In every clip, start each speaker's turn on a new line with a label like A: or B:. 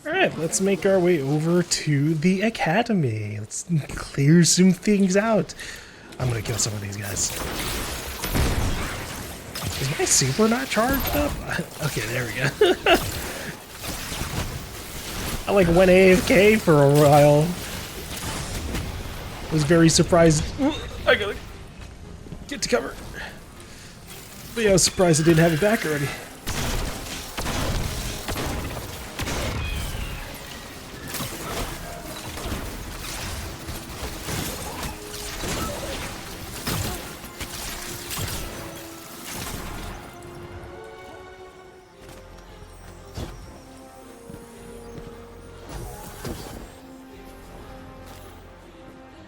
A: Alright, let's make our way over to the academy. Let's clear some things out. I'm gonna kill some of these guys. Is my super not charged up? Okay, there we go. I like went AFK for a while. Was very surprised. I gotta get to cover. But yeah, I was surprised I didn't have it back already.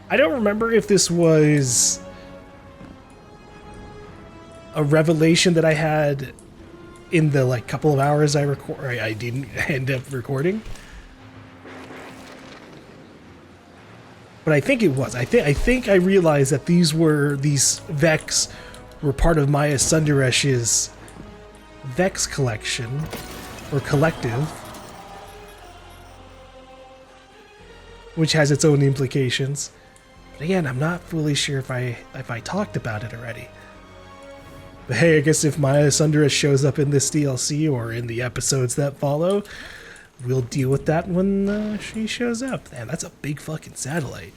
A: I don't remember if this was a revelation that I had in the like couple of hours I didn't end up recording. But I think it was. I think I realized that these Vex were part of Maya Sundaresh's Vex collection or collective, which has its own implications. But again, I'm not fully sure if I talked about it already. But hey, I guess if Maya Sundaresh shows up in this DLC or in the episodes that follow, we'll deal with that when she shows up. Man, that's a big fucking satellite.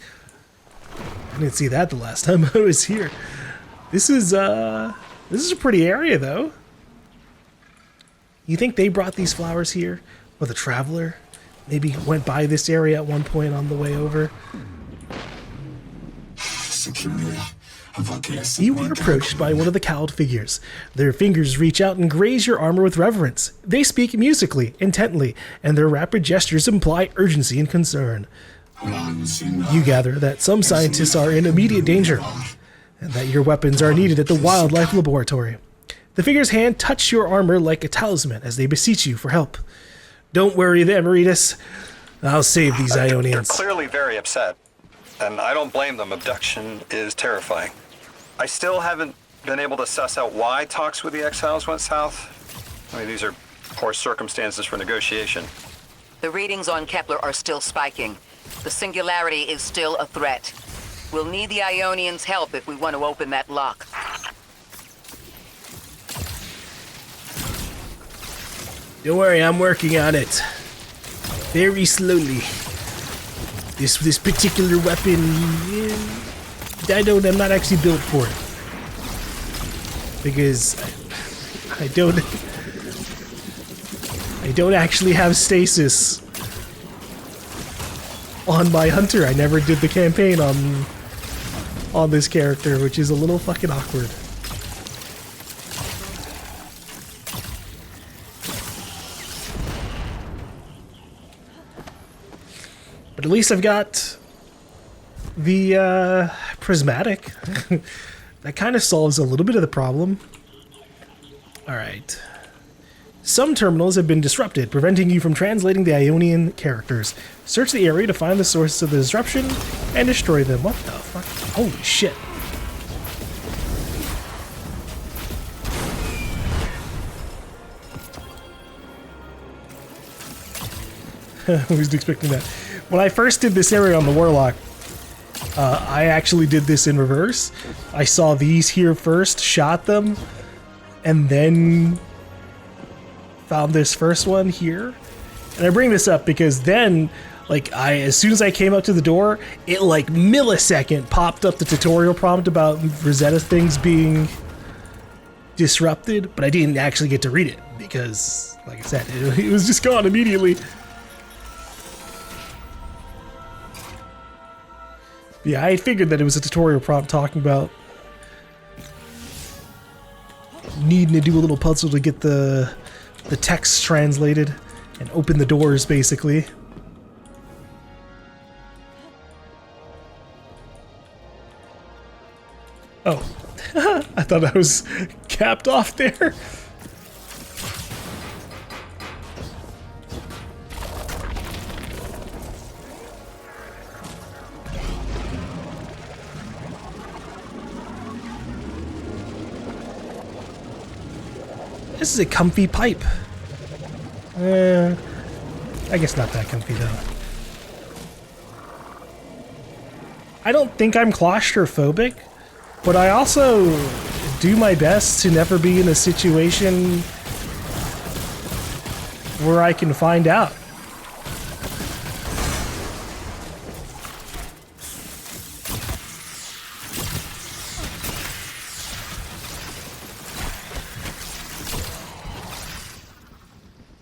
A: I didn't see that the last time I was here. This is a pretty area though. You think they brought these flowers here? Or the traveler maybe went by this area at one point on the way over? You are approached by one of the cowled figures. Their fingers reach out and graze your armor with reverence. They speak musically, intently, and their rapid gestures imply urgency and concern. You gather that some scientists are in immediate danger, and that your weapons are needed at the wildlife laboratory. The figure's hand touches your armor like a talisman as they beseech you for help. Don't worry, the Emeritus. I'll save these Ionians.
B: They're clearly very upset. And I don't blame them. Abduction is terrifying. I still haven't been able to suss out why talks with the exiles went south. I mean, these are poor circumstances for negotiation.
C: The readings on Kepler are still spiking. The singularity is still a threat. We'll need the Ionians' help if we want to open that lock.
A: Don't worry, I'm working on it. Very slowly. This particular weapon, I'm not actually built for it. Because I don't actually have stasis on my hunter. I never did the campaign on this character, which is a little fucking awkward. But at least I've got the prismatic. That kind of solves a little bit of the problem. Alright. Some terminals have been disrupted, preventing you from translating the Ionian characters. Search the area to find the source of the disruption and destroy them. What the fuck? Holy shit. I wasn't expecting that. When I first did this area on the Warlock, I actually did this in reverse. I saw these here first, shot them, and then found this first one here. And I bring this up because then, like, as soon as I came up to the door, it like millisecond popped up the tutorial prompt about Rosetta things being disrupted, but I didn't actually get to read it because, like I said, it was just gone immediately. Yeah, I figured that it was a tutorial prompt talking about needing to do a little puzzle to get the text translated and open the doors, basically. Oh, I thought I was capped off there. This is a comfy pipe. I guess not that comfy though. I don't think I'm claustrophobic, but I also do my best to never be in a situation where I can find out.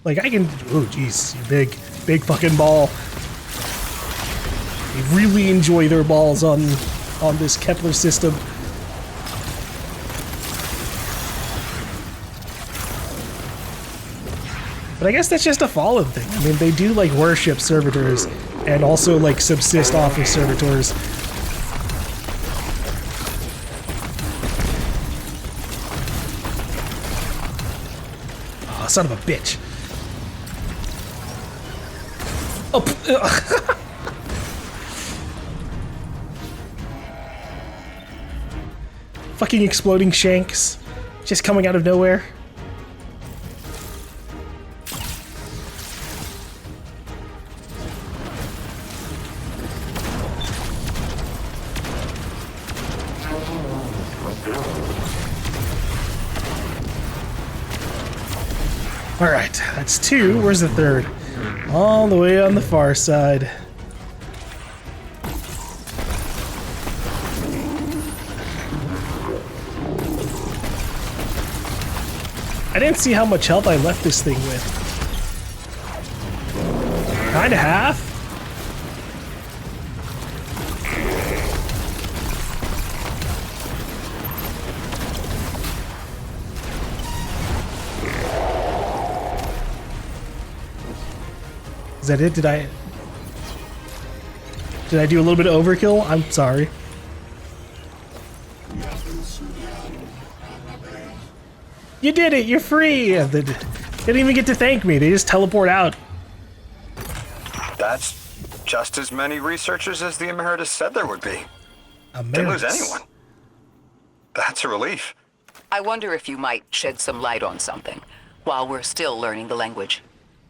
A: Like I can, oh jeez, big fucking ball. They really enjoy their balls on this Kepler system. But I guess that's just a Fallen thing. I mean, they do like worship servitors and also like subsist off of servitors. Oh, son of a bitch. Oh, fucking exploding shanks just coming out of nowhere. All right, that's two. Where's the third? All the way on the far side. I didn't see how much health I left this thing with. Kinda half? Is that it? Did I do a little bit of overkill? I'm sorry. You did it! You're free! They didn't even get to thank me. They just teleport out.
B: That's just as many researchers as the Emeritus said there would be. Didn't lose anyone. That's a relief.
C: I wonder if you might shed some light on something while we're still learning the language.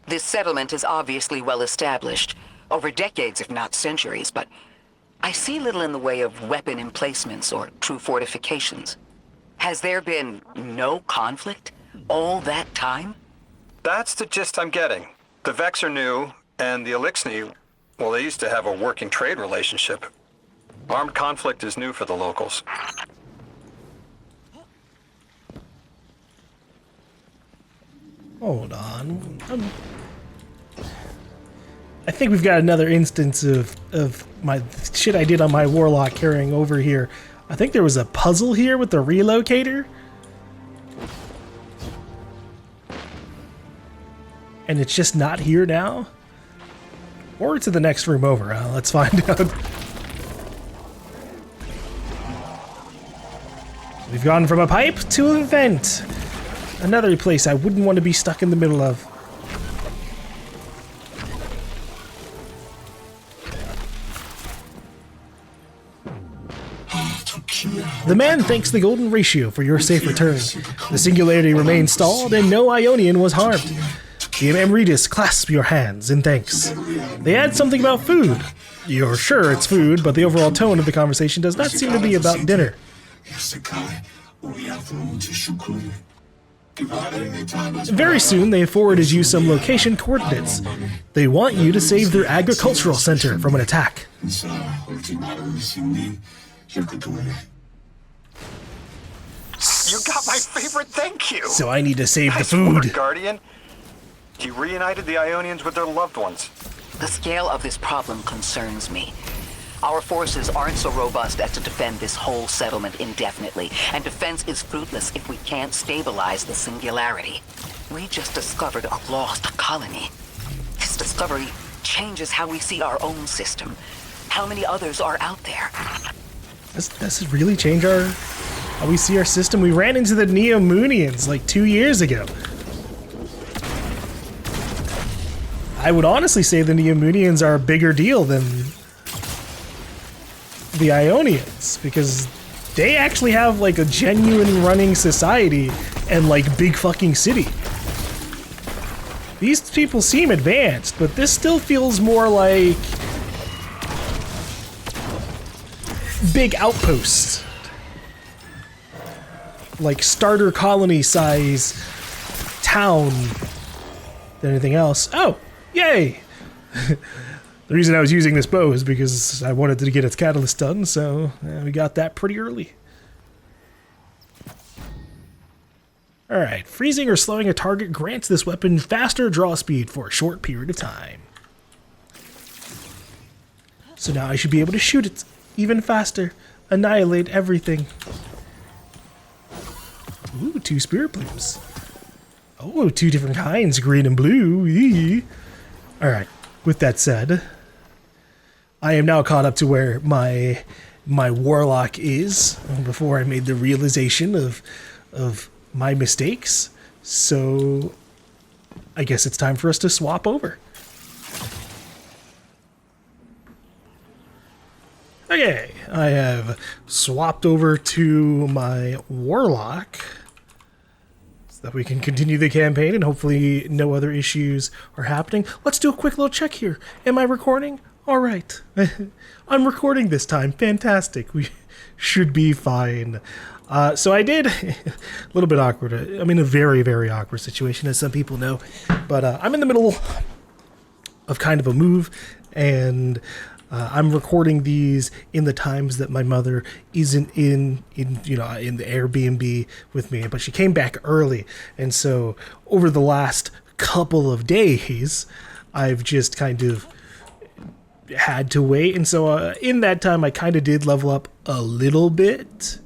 C: This settlement is obviously well established, over decades if not centuries, but I see little in the way of weapon emplacements or true fortifications. Has there been no conflict all that time?
B: That's the gist I'm getting. The Vex are new, and the Elixni, well, they used to have a working trade relationship. Armed conflict is new for the locals.
A: Hold on. I think we've got another instance of my shit I did on my warlock carrying over here. I think there was a puzzle here with the relocator. And it's just not here now? Or to the next room over. Let's find out. We've gone from a pipe to a vent. Another place I wouldn't want to be stuck in the middle of. The man thanks the golden ratio for your safe return. The singularity remained stalled and no Ionian was harmed. The Emeritus clasps your hands in thanks. They add something about food. You're sure it's food, but the overall tone of the conversation does not seem to be about dinner. Very soon, they forwarded you some location coordinates. They want you to save their agricultural center from an attack.
B: You got my favorite thank you!
A: So I need to save the
B: Nice
A: food.
B: work, Guardian. You reunited the Ionians with their loved ones.
C: The scale of this problem concerns me. Our forces aren't so robust as to defend this whole settlement indefinitely, and defense is fruitless if we can't stabilize the singularity. We just discovered a lost colony. This discovery changes how we see our own system. How many others are out there?
A: Does it really change how we see our system? We ran into the Neomunians like 2 years ago. I would honestly say the Neomunians are a bigger deal than the Ionians, because they actually have like a genuine running society and like big fucking city. These people seem advanced, but this still feels more like big outposts. Like starter colony size town than anything else. Oh, yay! The reason I was using this bow is because I wanted to get its catalyst done, so we got that pretty early. Alright, freezing or slowing a target grants this weapon faster draw speed for a short period of time. So now I should be able to shoot it even faster, annihilate everything. Ooh, 2 spirit blooms. Oh, 2 different kinds, green and blue. Eee. Alright, with that said, I am now caught up to where my warlock is before I made the realization of my mistakes. So I guess it's time for us to swap over. Okay, I have swapped over to my warlock so that we can continue the campaign and hopefully no other issues are happening. Let's do a quick little check here. Am I recording? All right. I'm recording this time. Fantastic. We should be fine. So I did a little bit awkward. I'm in a very, very awkward situation, as some people know, but I'm in the middle of kind of a move, and I'm recording these in the times that my mother isn't in the Airbnb with me, but she came back early, and so over the last couple of days, I've just kind of had to wait, and so in that time, I kind of did level up a little bit.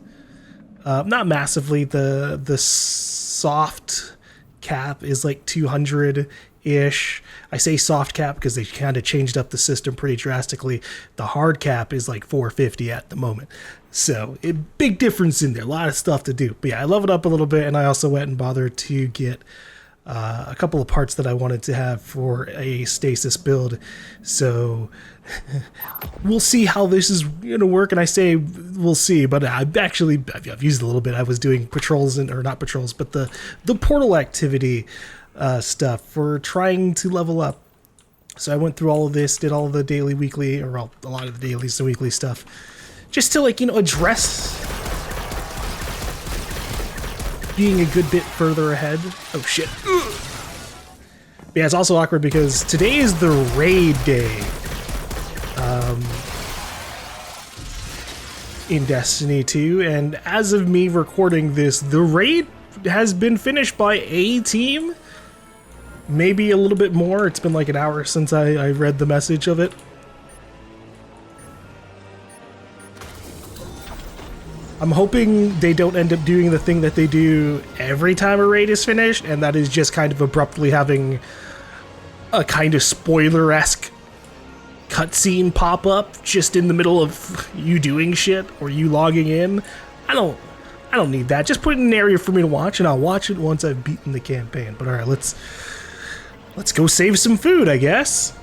A: Not massively. The soft cap is like 200-ish. I say soft cap because they kind of changed up the system pretty drastically. The hard cap is like 450 at the moment. So, big difference in there. A lot of stuff to do. But yeah, I leveled up a little bit, and I also went and bothered to get a couple of parts that I wanted to have for a stasis build. So we'll see how this is going to work. And I say we'll see, but I've used it a little bit. I was doing patrols, or not patrols, but the portal activity stuff for trying to level up. So I went through all of this, did all of the daily, weekly, or a lot of the dailies and weekly stuff, just to address being a good bit further ahead. Oh shit. Yeah, it's also awkward because today is the raid day in Destiny 2, and as of me recording this, the raid has been finished by a team. Maybe a little bit more. It's been like an hour since I read the message of it. I'm hoping they don't end up doing the thing that they do every time a raid is finished, and that is just kind of abruptly having a kind of spoiler-esque cutscene pop up just in the middle of you doing shit or you logging in. I don't need that. Just put it in an area for me to watch, and I'll watch it once I've beaten the campaign. But alright, let's go save some food, I guess.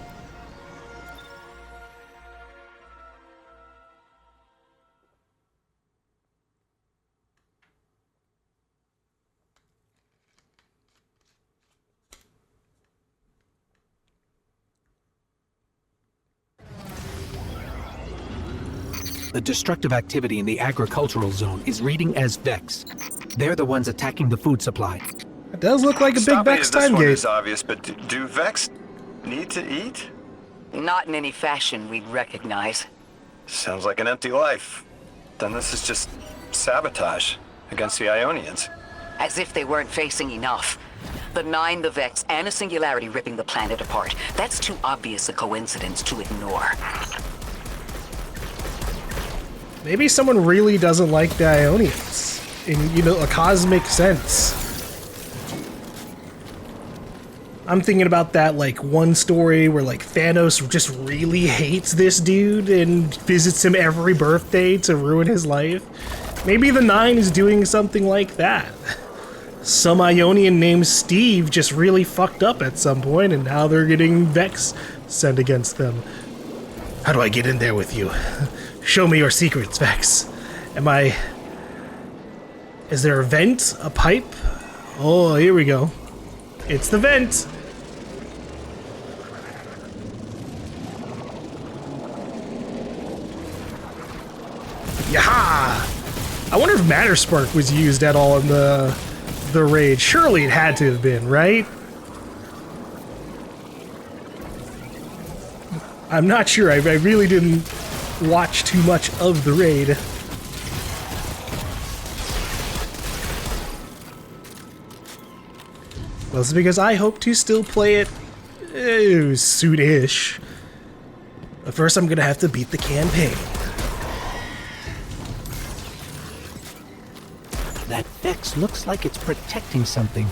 D: The destructive activity in the agricultural zone is reading as Vex. They're the ones attacking the food supply.
A: It does look like a big Vex time
B: gate.
A: gate.
B: This one is obvious, but do Vex need to eat?
C: Not in any fashion we'd recognize.
B: Sounds like an empty life. Then this is just sabotage against the Ionians.
C: As if they weren't facing enough. The Nine, the Vex, and a singularity ripping the planet apart. That's too obvious a coincidence to ignore.
A: Maybe someone really doesn't like the Ionians in, a cosmic sense. I'm thinking about that, one story where, Thanos just really hates this dude and visits him every birthday to ruin his life. Maybe the Nine is doing something like that. Some Ionian named Steve just really fucked up at some point, and now they're getting Vex sent against them. How do I get in there with you? Show me your secrets, Vex. Is there a vent? A pipe? Oh, here we go. It's the vent. Yaha! I wonder if Matter Spark was used at all in the raid. Surely it had to have been, right? I'm not sure. I really didn't watch too much of the raid. Well, it's because I hope to still play it soon-ish. But first I'm gonna have to beat the campaign.
D: That Vex looks like it's protecting something.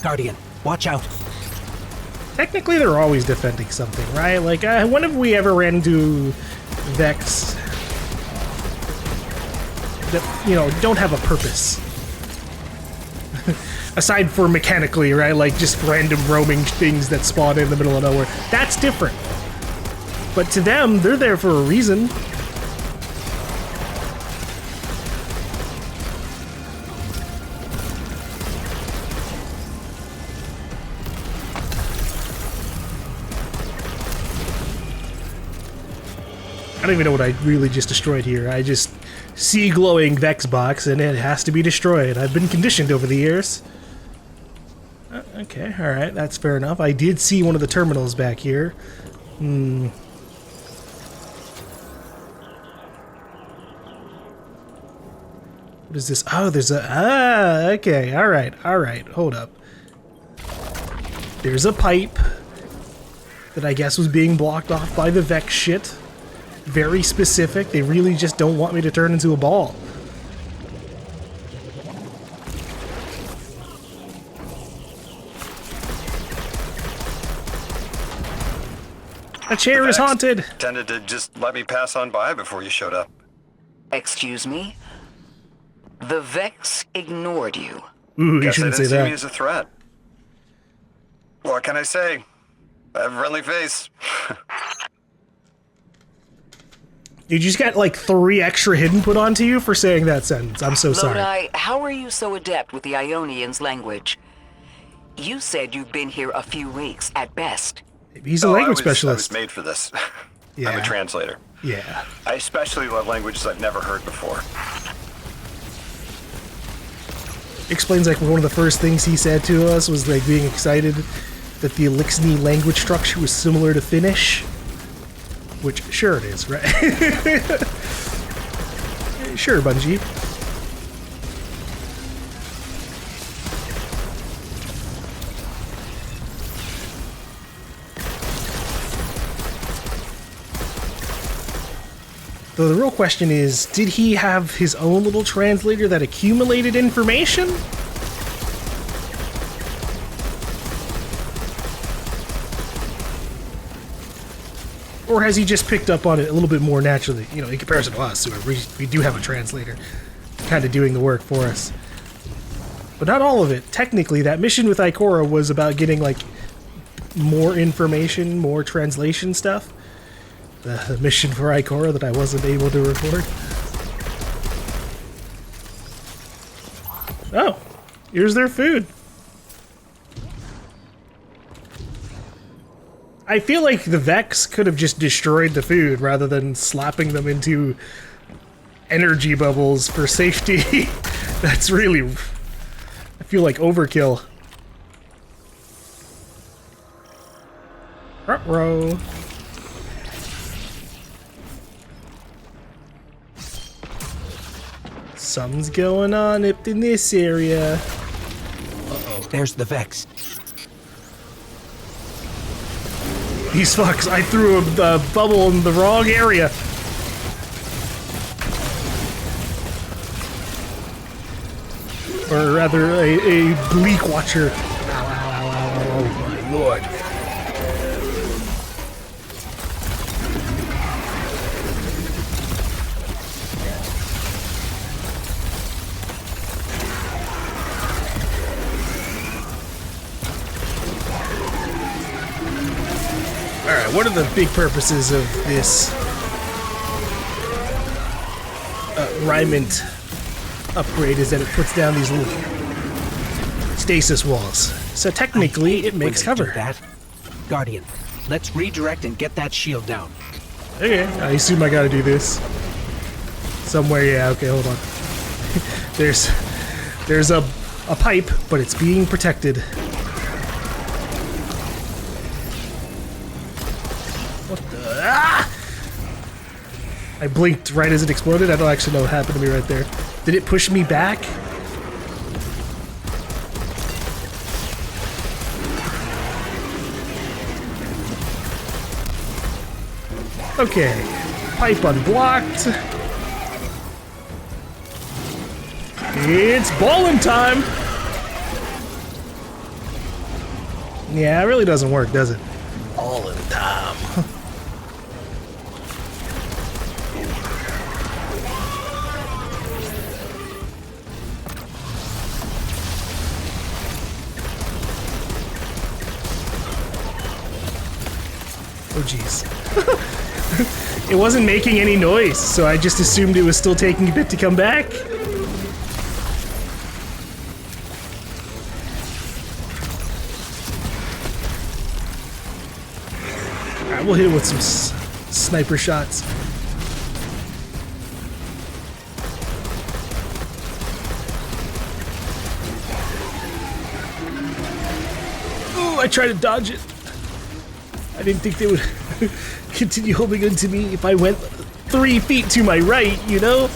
D: Guardian, watch out.
A: Technically, they're always defending something, right? Like, when have we ever ran into Vex that, you know, don't have a purpose? Aside for mechanically, right? Like, just random roaming things that spawn in the middle of nowhere. That's different. But to them, they're there for a reason. I don't even know what I really just destroyed here. I just see glowing Vex box and it has to be destroyed. I've been conditioned over the years. Okay, alright, that's fair enough. I did see one of the terminals back here. What is this? Oh, there's a... okay, alright, hold up. There's a pipe that I guess was being blocked off by the Vex shit. Very specific. They really just don't want me to turn into a ball. The chair is haunted.
B: Tended to just let me pass on by before you showed up.
C: Excuse me? The Vex ignored you.
A: Ooh, you
B: Guess they
A: shouldn't say
B: didn't see me
A: that.
B: as a threat. What can I say? I have a friendly face.
A: You just got like 3 extra hidden put onto you for saying that sentence. I'm so sorry.
C: Lodi, how are you so adept with the Ionian's language? You said you've been here a few weeks at best.
A: He's a language
B: I
A: specialist.
B: was made for this.
A: Yeah.
B: I'm a translator.
A: Yeah.
B: I especially love languages I've never heard before.
A: Explains like one of the first things he said to us was like being excited that the Elixni language structure was similar to Finnish. Which, sure it is, right? Sure, Bungie. So the real question is, did he have his own little translator that accumulated information? Or has he just picked up on it a little bit more naturally, you know, in comparison to us, who we do have a translator kind of doing the work for us. But not all of it. Technically, that mission with Ikora was about getting, like, more information, more translation stuff. The mission for Ikora that I wasn't able to record. Oh, here's their food. I feel like the Vex could have just destroyed the food rather than slapping them into energy bubbles for safety. That's really... I feel like overkill. Ruh-roh. Something's going on up in this area.
D: Uh-oh. There's the Vex.
A: These fucks, I threw a bubble in the wrong area. Or rather, a bleak watcher. Ow, ow, ow, ow, ow, oh my lord. Alright, what are the big purposes of this Rymant upgrade is that it puts down these little stasis walls. So technically, it makes cover.
D: That. Guardian, let's redirect and get that shield down.
A: Okay, I assume I gotta do this. Somewhere, yeah, okay, hold on. There's a pipe, but it's being protected. What the? Ah! I blinked right as it exploded. I don't actually know what happened to me right there. Did it push me back? Okay, pipe unblocked. It's ballin' time! Yeah, it really doesn't work, does it? All in time. Oh, jeez. It wasn't making any noise, so I just assumed it was still taking a bit to come back. Alright, we'll hit it with some sniper shots. Ooh, I tried to dodge it. I didn't think they would continue holding on to me if I went 3 feet to my right, you know?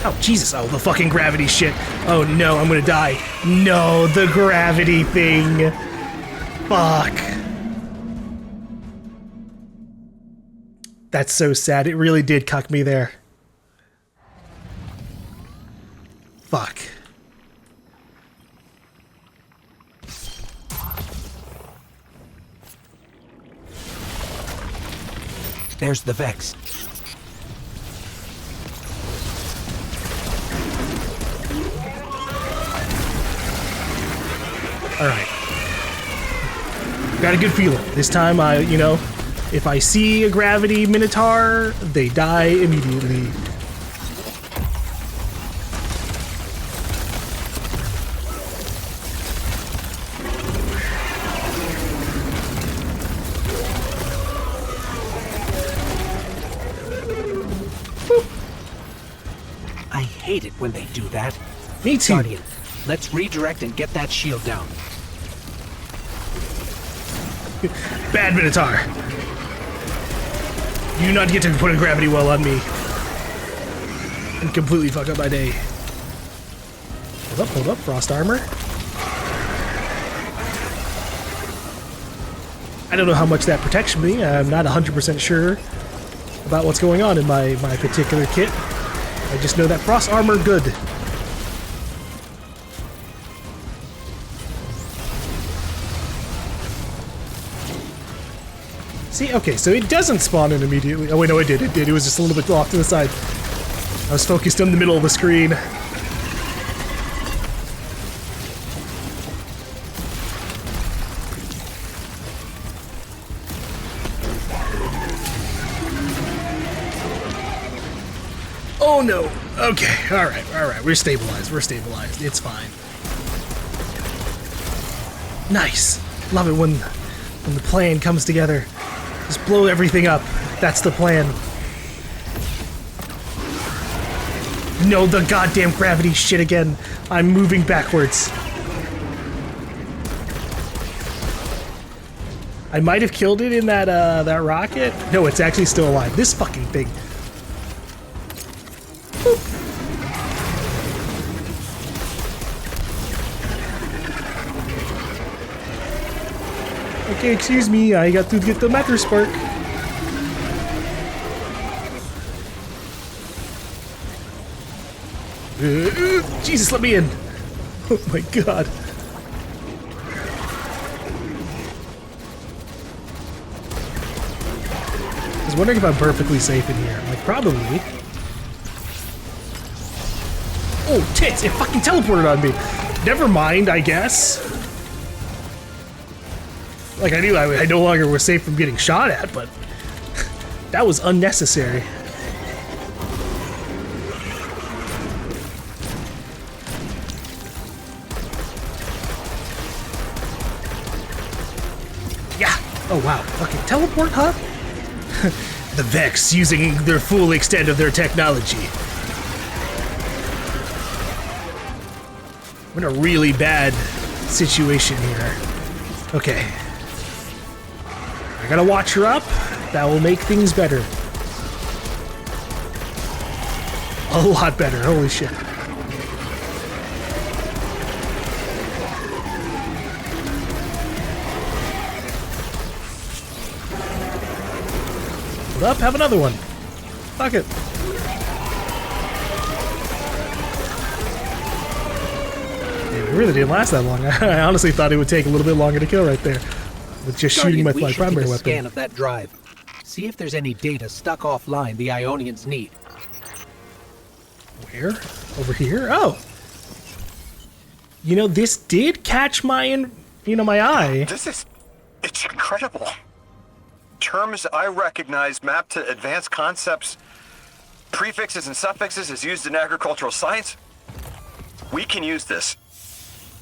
A: Oh, Jesus. Oh, the fucking gravity shit. Oh, no, I'm gonna die. No, the gravity thing. Fuck. That's so sad. It really did cuck me there. Fuck.
D: There's the Vex.
A: All right. Got a good feeling. This time, if I see a gravity minotaur, they die immediately.
D: I hate it when they do that.
A: Me too.
D: Guardian, let's redirect and get that shield down.
A: Bad minotaur. You do not get to put a gravity well on me and completely fuck up my day. Hold up, frost armor. I don't know how much that protects me. I'm not 100% sure about what's going on in my particular kit. I just know that frost armor good. See, okay, so it doesn't spawn in immediately. Oh wait, no, it did. It was just a little bit off to the side. I was focused in the middle of the screen. Oh no. Okay, alright. We're stabilized. It's fine. Nice. Love it when the plan comes together. Just blow everything up. That's the plan. No, the goddamn gravity shit again. I'm moving backwards. I might have killed it in that rocket. No, it's actually still alive. This fucking thing. Okay, excuse me, I got to get the macro spark. Jesus, let me in. Oh my god. I was wondering if I'm perfectly safe in here. I'm like, probably. Oh, tits! It fucking teleported on me. Never mind, I guess. Like, I knew I no longer was safe from getting shot at, but that was unnecessary. Yeah. Oh, wow. Okay, teleport, huh? the Vex using their full extent of their technology. I'm in a really bad situation here. Okay. I gotta watch her up. That will make things better. A lot better, holy shit. Hold up, have another one. Fuck it. It really didn't last that long. I honestly thought it would take a little bit longer to kill right there. With just shooting with my primary weapon.
D: Scan of that drive. See if there's any data stuck offline the Ionians need.
A: Where? Over here? Oh. You know, this did catch my, my eye.
B: It's incredible. Terms I recognize mapped to advanced concepts, prefixes and suffixes as used in agricultural science. We can use this.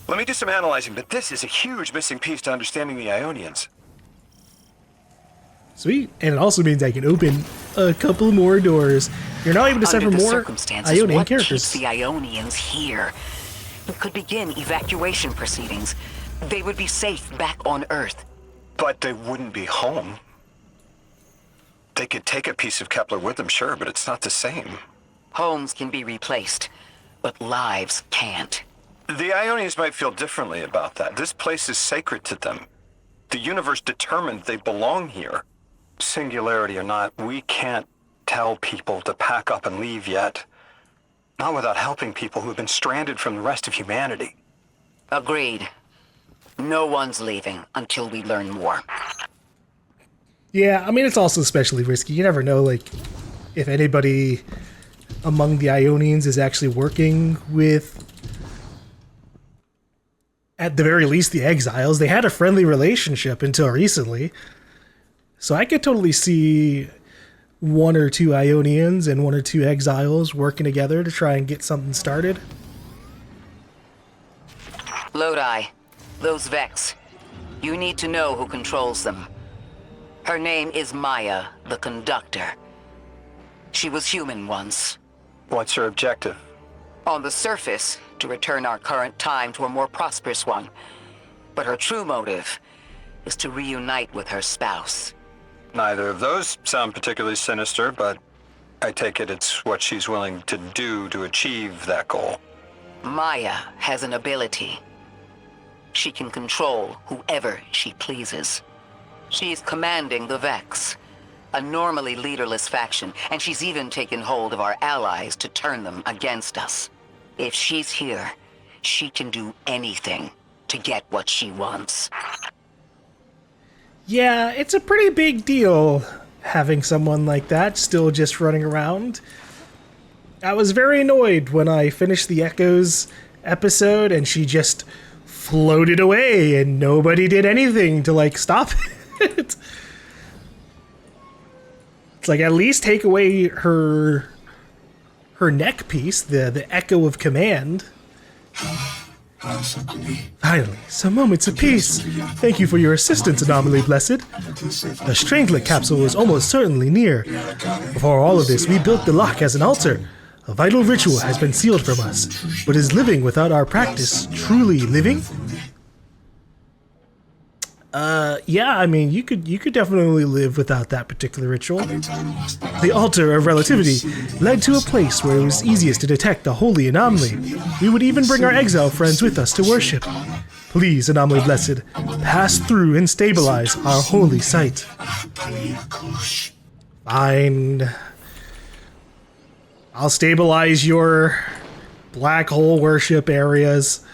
B: Let me do some analyzing, but this is a huge missing piece to understanding the Ionians.
A: Sweet. And it also means I can open a couple more doors. You're now able to decipher more Ionian characters.
C: The Ionians here. We could begin evacuation proceedings. They would be safe back on Earth.
B: But they wouldn't be home. They could take a piece of Kepler with them, sure, but it's not the same.
C: Homes can be replaced, but lives can't.
B: The Ionians might feel differently about that. This place is sacred to them. The universe determined they belong here. Singularity or not, we can't tell people to pack up and leave yet. Not without helping people who have been stranded from the rest of humanity.
C: Agreed. No one's leaving until we learn more.
A: Yeah, I mean, it's also especially risky. You never know, like, if anybody among the Ionians is actually working with, at the very least, the exiles. They had a friendly relationship until recently. So I could totally see one or two Ionians and one or two exiles working together to try and get something started.
C: Lodi, those Vex. You need to know who controls them. Her name is Maya, the Conductor. She was human once.
B: What's her objective?
C: On the surface, to return our current time to a more prosperous one. But her true motive is to reunite with her spouse.
B: Neither of those sound particularly sinister, but I take it it's what she's willing to do to achieve that goal.
C: Maya has an ability. She can control whoever she pleases. She's commanding the Vex, a normally leaderless faction, and she's even taken hold of our allies to turn them against us. If she's here, she can do anything to get what she wants.
A: Yeah, it's a pretty big deal having someone like that still just running around. I was very annoyed when I finished the Echoes episode and she just floated away and nobody did anything to, like, stop it. It's like, at least take away her neck piece, the Echo of Command. Finally, some moments of peace. Thank you for your assistance, Anomaly Blessed. The Stranglet capsule is almost certainly near. Before all of this, we built the lock as an altar. A vital ritual has been sealed from us, but is living without our practice truly living? Yeah, I mean, you could definitely live without that particular ritual. The Altar of Relativity led to a place where it was easiest to detect the holy anomaly. We would even bring our exile friends with us to worship. Please, Anomaly Blessed, pass through and stabilize our holy site. Fine. I'll stabilize your black hole worship areas.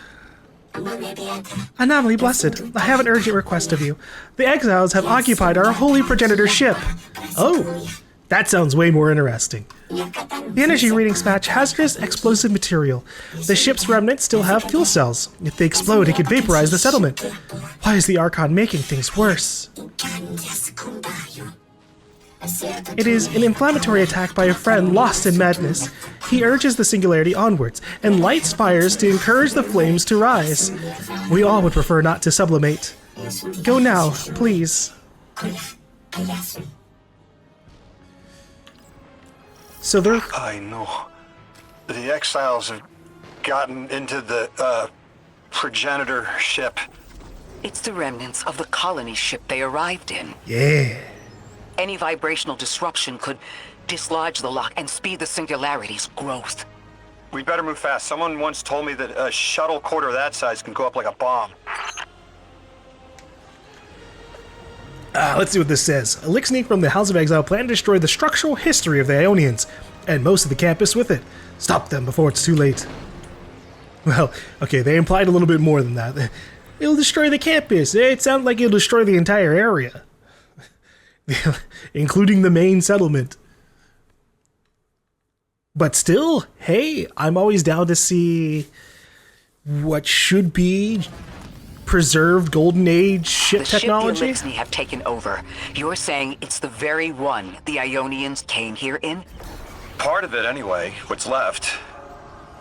A: Anomaly Blessed, I have an urgent request of you. The exiles have occupied our holy progenitor ship. Oh, that sounds way more interesting. The energy readings match hazardous explosive material. The ship's remnants still have fuel cells. If they explode, it could vaporize the settlement. Why is the Archon making things worse? It is an inflammatory attack by a friend lost in madness. He urges the singularity onwards and lights fires to encourage the flames to rise. We all would prefer not to sublimate. Go now, please. So they're...
B: I know. The exiles have gotten into the progenitor ship.
C: It's the remnants of the colony ship they arrived in.
A: Yeah.
C: Any vibrational disruption could dislodge the lock and speed the singularity's growth.
B: We better move fast. Someone once told me that a shuttle quarter that size can go up like a bomb.
A: Let's see what this says. Elixir from the House of Exile plan to destroy the structural history of the Ionians, and most of the campus with it. Stop them before it's too late. Well, okay, they implied a little bit more than that. It'll destroy the campus. It sounds like it'll destroy the entire area. Including the main settlement. But still, hey, I'm always down to see what should be preserved Golden Age ship technology.
C: The ship the Elixir have taken over. You're saying it's the very one the Ionians came here in?
B: Part of it, anyway, what's left.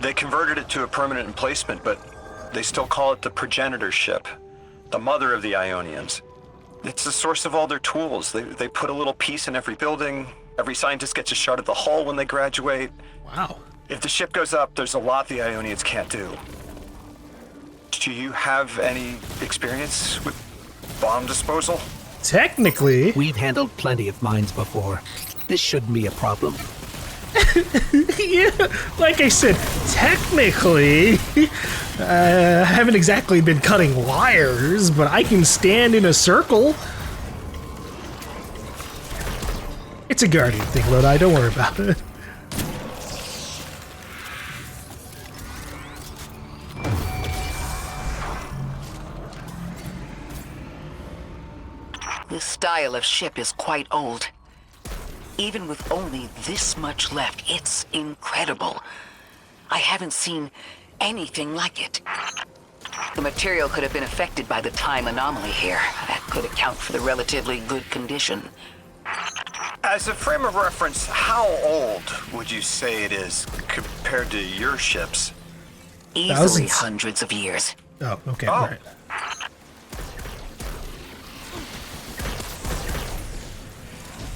B: They converted it to a permanent emplacement, but they still call it the progenitor ship, the mother of the Ionians. It's the source of all their tools. They put a little piece in every building. Every scientist gets a shot at the hull when they graduate.
A: Wow.
B: If the ship goes up, there's a lot the Ionians can't do. Do you have any experience with bomb disposal?
A: Technically.
D: We've handled plenty of mines before. This shouldn't be a problem.
A: Yeah, like I said, technically, I haven't exactly been cutting wires, but I can stand in a circle. It's a Guardian thing, Lodi, don't worry about it.
C: This style of ship is quite old. Even with only this much left, it's incredible. I haven't seen anything like it. The material could have been affected by the time anomaly here. That could account for the relatively good condition.
B: As a frame of reference, how old would you say it is compared to your ships?
C: Easily
A: Thousands.
C: hundreds of years.
A: Oh, okay,
B: Oh.
A: all right.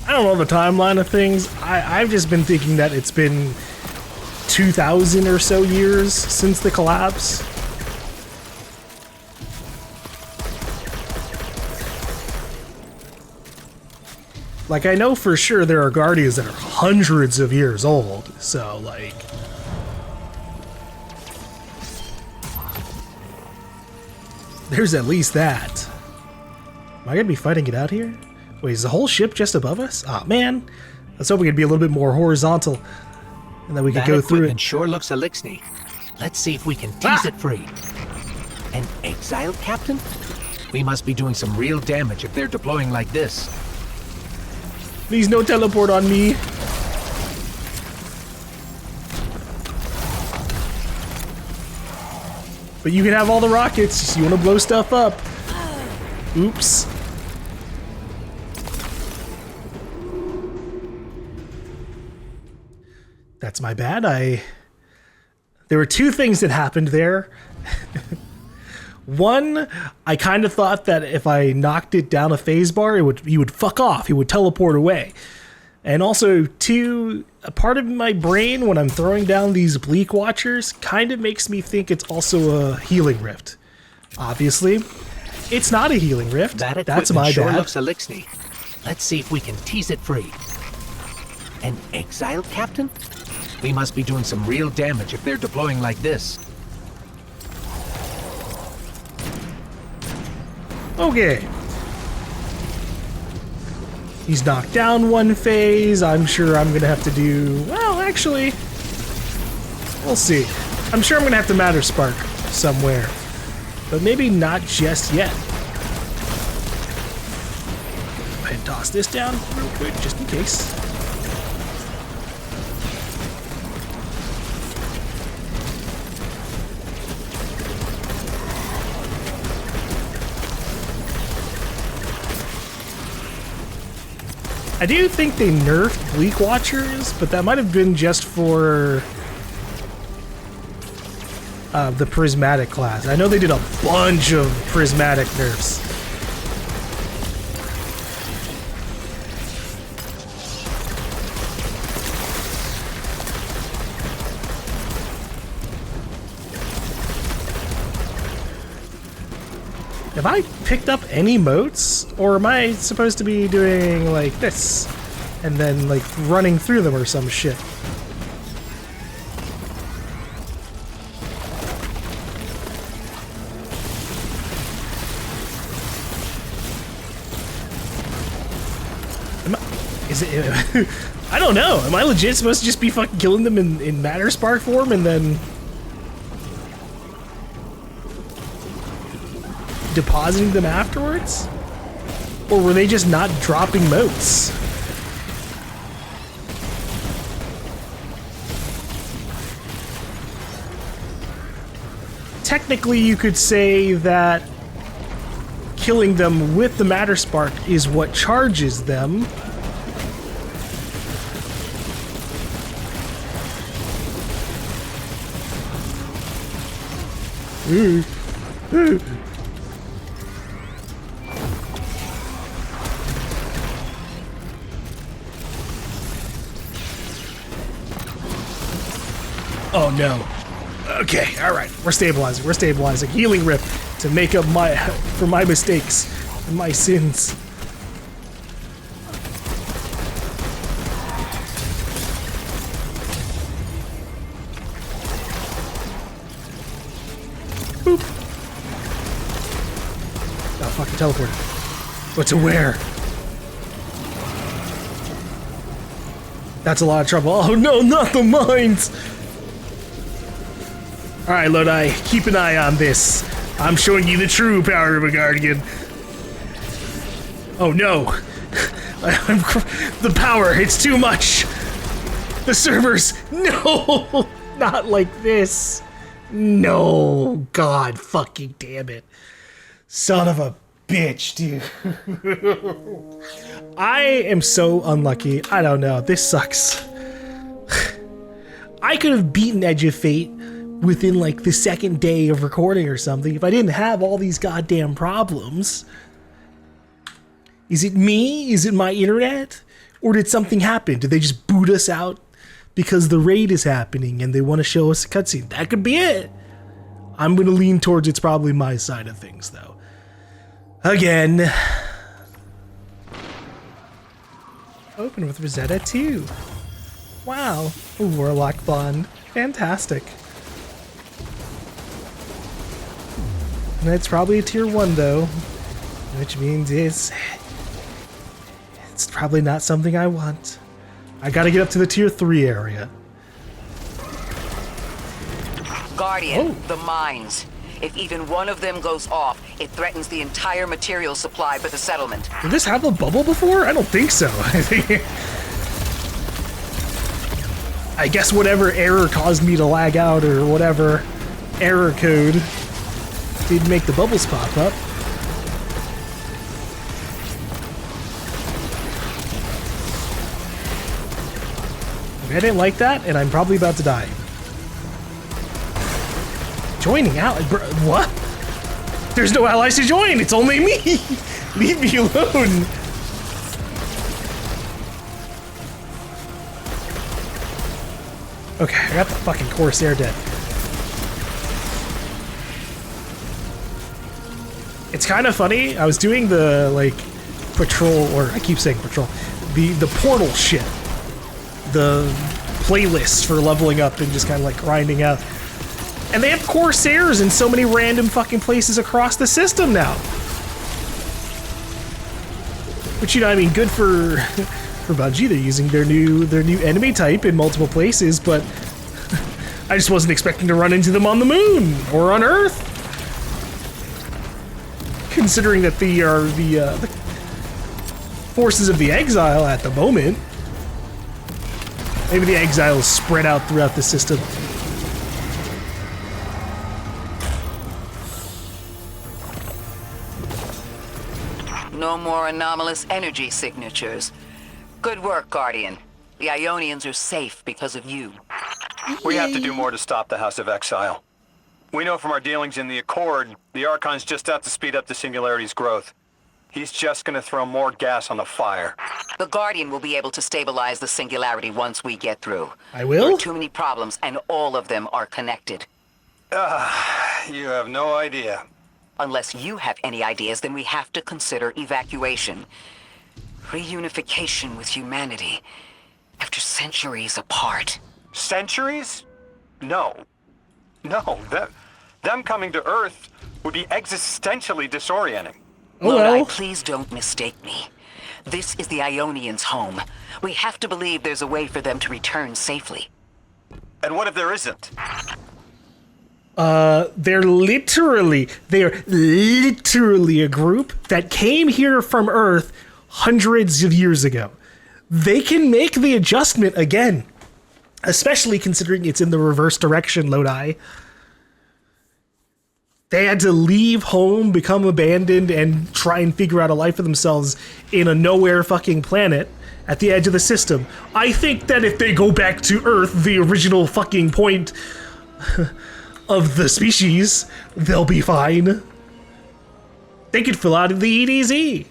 A: I don't know the timeline of things. I've just been thinking that it's been 2,000 or so years since the collapse. Like, I know for sure there are Guardians that are hundreds of years old, so, like... There's at least that. Am I gonna be fighting it out here? Wait, is the whole ship just above us? Aw, man. Let's hope we could be a little bit more horizontal. And then we could
D: That
A: go through
D: equipment
A: it.
D: sure looks Elixir. Let's see if we can tease it free. An exiled captain? We must be doing some real damage if they're deploying like this.
A: Please no teleport on me. But you can have all the rockets. You want to blow stuff up. Oops. That's my bad. There were two things that happened there. One, I kind of thought that if I knocked it down a phase bar, he would fuck off. He would teleport away. And also, two, a part of my brain when I'm throwing down these Bleak Watchers kind of makes me think it's also a healing rift. Obviously, it's not a healing rift.
D: That
A: That's
D: equipment
A: my
D: sure
A: bad.
D: looks Elixir. Let's see if we can tease it free. An exiled captain? We must be doing some real damage if they're deploying like this.
A: Okay. He's knocked down one phase. I'm sure I'm going to have to do... Well, actually... We'll see. I'm sure I'm going to have to Matter Spark somewhere. But maybe not just yet. Go ahead and toss this down real quick, just in case. I do think they nerfed Bleak Watchers, but that might have been just for the Prismatic class. I know they did a bunch of Prismatic nerfs. Have I picked up any motes? Or am I supposed to be doing like this? And then like running through them or some shit? Is it... I don't know. Am I legit supposed to just be fucking killing them in matter spark form and then... depositing them afterwards? Or were they just not dropping motes? Technically, you could say that killing them with the matter spark is what charges them. Oh no. Okay, alright. We're stabilizing. We're stabilizing. Healing Rip to make up for my mistakes and my sins. Boop. Oh, fucking teleported. But to where? That's a lot of trouble. Oh no, not the mines! Alright, Lodi, keep an eye on this. I'm showing you the true power of a Guardian. Oh no. The power, it's too much. The servers, no! Not like this. No, God fucking damn it. Son of a bitch, dude. I am so unlucky. I don't know, this sucks. I could have beaten Edge of Fate within like the second day of recording or something if I didn't have all these goddamn problems. Is it me? Is it my internet? Or did something happen? Did they just boot us out because the raid is happening and they want to show us a cutscene? That could be it. I'm going to lean towards it's probably my side of things though. Again. Open with Rosetta 2. Wow. A Warlock Bond. Fantastic. And it's probably a tier 1 though, which means it's probably not something I want. I gotta get up to the tier 3 area.
C: Guardian, the mines. If even one of them goes off, it threatens the entire material supply for the settlement.
A: Did this have a bubble before? I don't think so. I guess whatever error caused me to lag out or whatever error code did make the bubbles pop up. I didn't like that, and I'm probably about to die. Joining out? What? There's no allies to join! It's only me! Leave me alone! Okay, I got the fucking Corsair dead. It's kind of funny. I was doing the like patrol, or I keep saying patrol, the portal shit, the playlist for leveling up and just kind of like grinding out. And they have Corsairs in so many random fucking places across the system now. Which, you know, I mean, good for Bungie. They're using their new enemy type in multiple places, but I just wasn't expecting to run into them on the moon or on Earth. Considering that they are the forces of the Exile at the moment. Maybe the Exile is spread out throughout the system.
C: No more anomalous energy signatures. Good work, Guardian. The Ionians are safe because of you.
B: We have to do more to stop the House of Exile. We know from our dealings in the Accord, the Archon's just out to speed up the Singularity's growth. He's just gonna throw more gas on the fire.
C: The Guardian will be able to stabilize the Singularity once we get through.
A: I will?
C: There are too many problems, and all of them are connected.
B: You have no idea.
C: Unless you have any ideas, then we have to consider evacuation. Reunification with humanity. After centuries apart.
B: Centuries? No. No, them coming to Earth would be existentially disorienting.
A: Oh
C: Lodi,
A: well.
C: please don't mistake me. This is the Ionians' home. We have to believe there's a way for them to return safely.
B: And what if there isn't?
A: They're literally a group that came here from Earth hundreds of years ago. They can make the adjustment again, especially considering it's in the reverse direction, Lodi. They had to leave home, become abandoned, and try and figure out a life for themselves in a nowhere fucking planet at the edge of the system. I think that if they go back to Earth, the original fucking point of the species, they'll be fine. They could fill out the EDZ.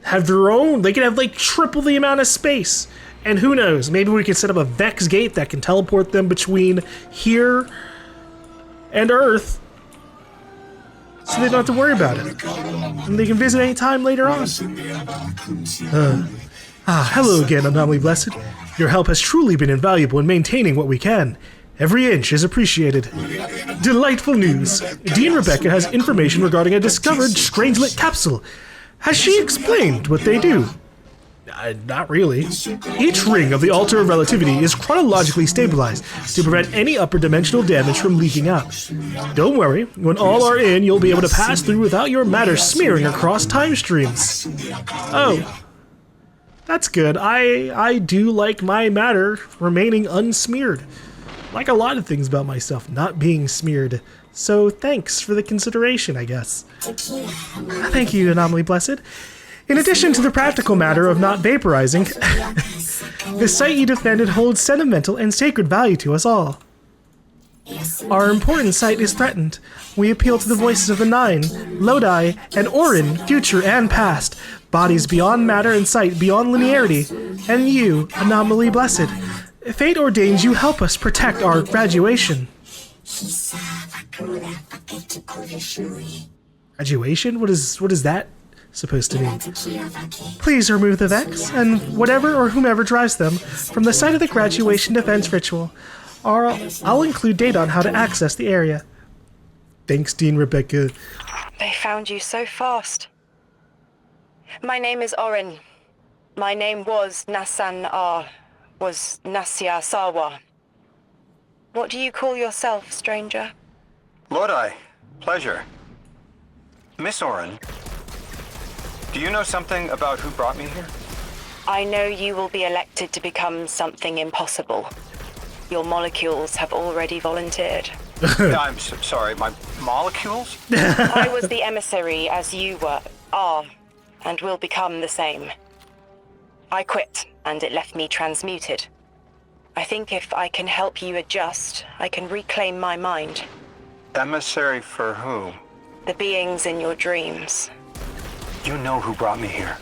A: Have their own, they could have like triple the amount of space. And who knows, maybe we could set up a Vex gate that can teleport them between here and Earth. So they don't have to worry about it. And they can visit any time later on. Hello again, Anomaly Blessed. Your help has truly been invaluable in maintaining what we can. Every inch is appreciated. Delightful news. Dean Rebecca has information regarding a discovered strangelet capsule. Has she explained what they do? Not really. Each ring of the Altar of Relativity is chronologically stabilized to prevent any upper dimensional damage from leaking out. Don't worry, when all are in, you'll be able to pass through without your matter smearing across time streams. Oh. That's good. I do like my matter remaining unsmeared. Like a lot of things about myself not being smeared. So thanks for the consideration, I guess. Thank you, Anomaly Blessed. In addition to the practical matter of not vaporizing, the site you defended holds sentimental and sacred value to us all. Our important site is threatened. We appeal to the voices of the Nine, Lodi, and Orin, future and past, bodies beyond matter and sight beyond linearity, and you, Anomaly Blessed. Fate ordains you help us protect our graduation. Graduation? What is that supposed to mean? Please remove the Vex, and whatever or whomever drives them, from the site of the graduation defense ritual. I'll include data on how to access the area. Thanks, Dean Rebecca.
E: They found you so fast. My name is Orin. My name was Nasia Sawa. What do you call yourself, stranger?
B: Lodi, pleasure. Miss Orin, do you know something about who brought me here?
E: I know you will be elected to become something impossible. Your molecules have already volunteered.
B: I'm sorry, my molecules?
E: I was the emissary as you are, and will become the same. I quit, and it left me transmuted. I think if I can help you adjust, I can reclaim my mind.
B: Emissary for who?
E: The beings in your dreams.
B: You know who brought me here.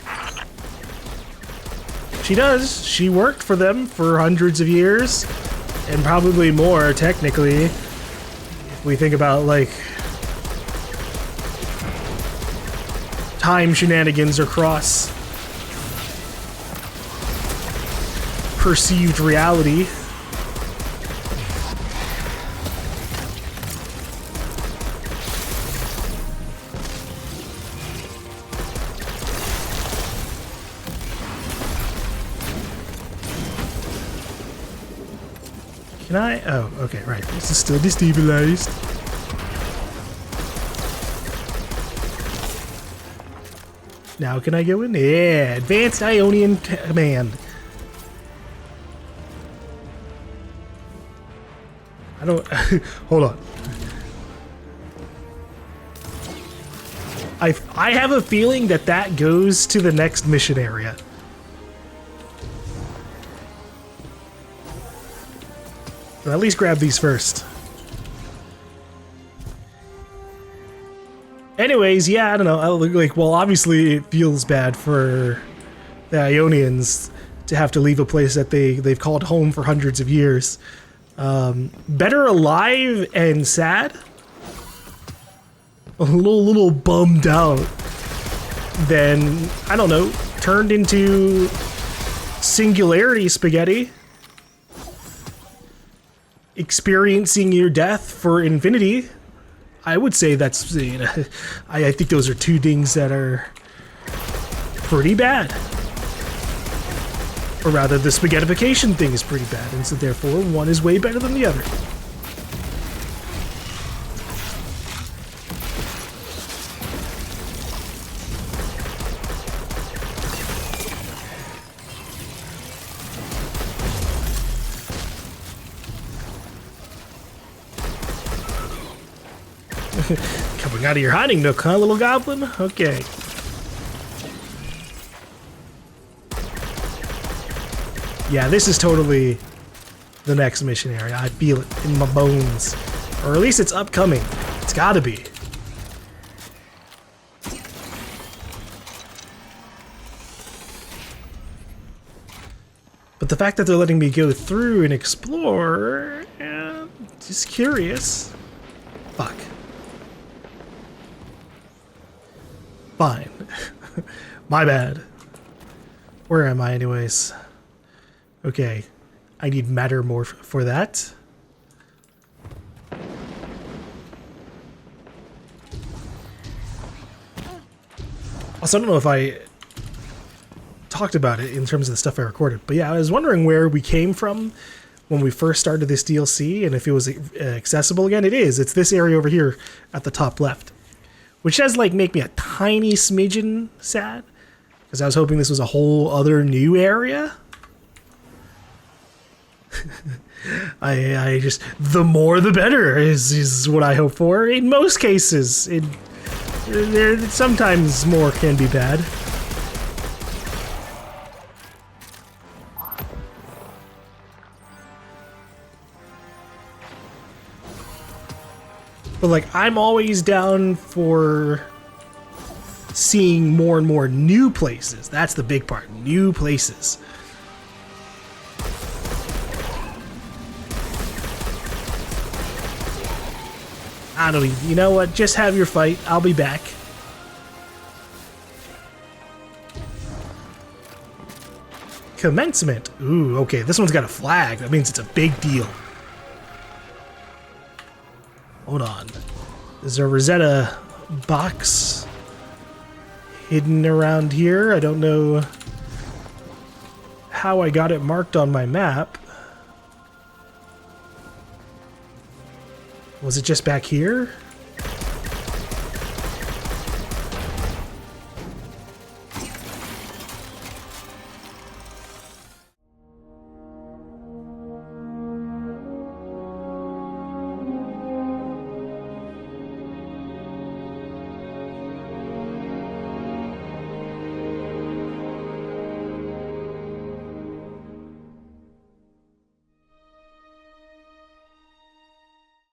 A: She does. She worked for them for hundreds of years, and probably more, technically. If we think about, like, time shenanigans across perceived reality. Can I? Oh, okay, right. This is still destabilized. Now can I go in? Yeah, Advanced Ionian Command. I don't... Hold on. I have a feeling that goes to the next mission area. But at least grab these first. Anyways, yeah, I don't know. Like, well, obviously it feels bad for the Ionians to have to leave a place that they've called home for hundreds of years. Better alive and sad? a little bummed out, then, I don't know, turned into singularity spaghetti. Experiencing your death for infinity. I would say that's, you know, I think those are two things that are pretty bad. Or rather, the spaghettification thing is pretty bad, and so therefore one is way better than the other. Coming out of your hiding nook, huh, little goblin? Okay. Yeah, this is totally the next mission area. I feel it in my bones. Or at least it's upcoming. It's gotta be. But the fact that they're letting me go through and explore, just curious. Fuck. Fine. My bad. Where am I anyways? Okay. I need matter more for that. Also, I don't know if I talked about it in terms of the stuff I recorded, but yeah, I was wondering where we came from when we first started this DLC and if it was accessible again. It is. It's this area over here at the top left. Which does, like, make me a tiny smidgen sad. Because I was hoping this was a whole other new area. I just... The more the better is what I hope for. In most cases. Sometimes more can be bad. But, like, I'm always down for seeing more and more new places. That's the big part. New places. I don't even... You know what? Just have your fight. I'll be back. Commencement. Ooh, okay. This one's got a flag. That means it's a big deal. Hold on. Is there a Rosetta box hidden around here? I don't know how I got it marked on my map. Was it just back here?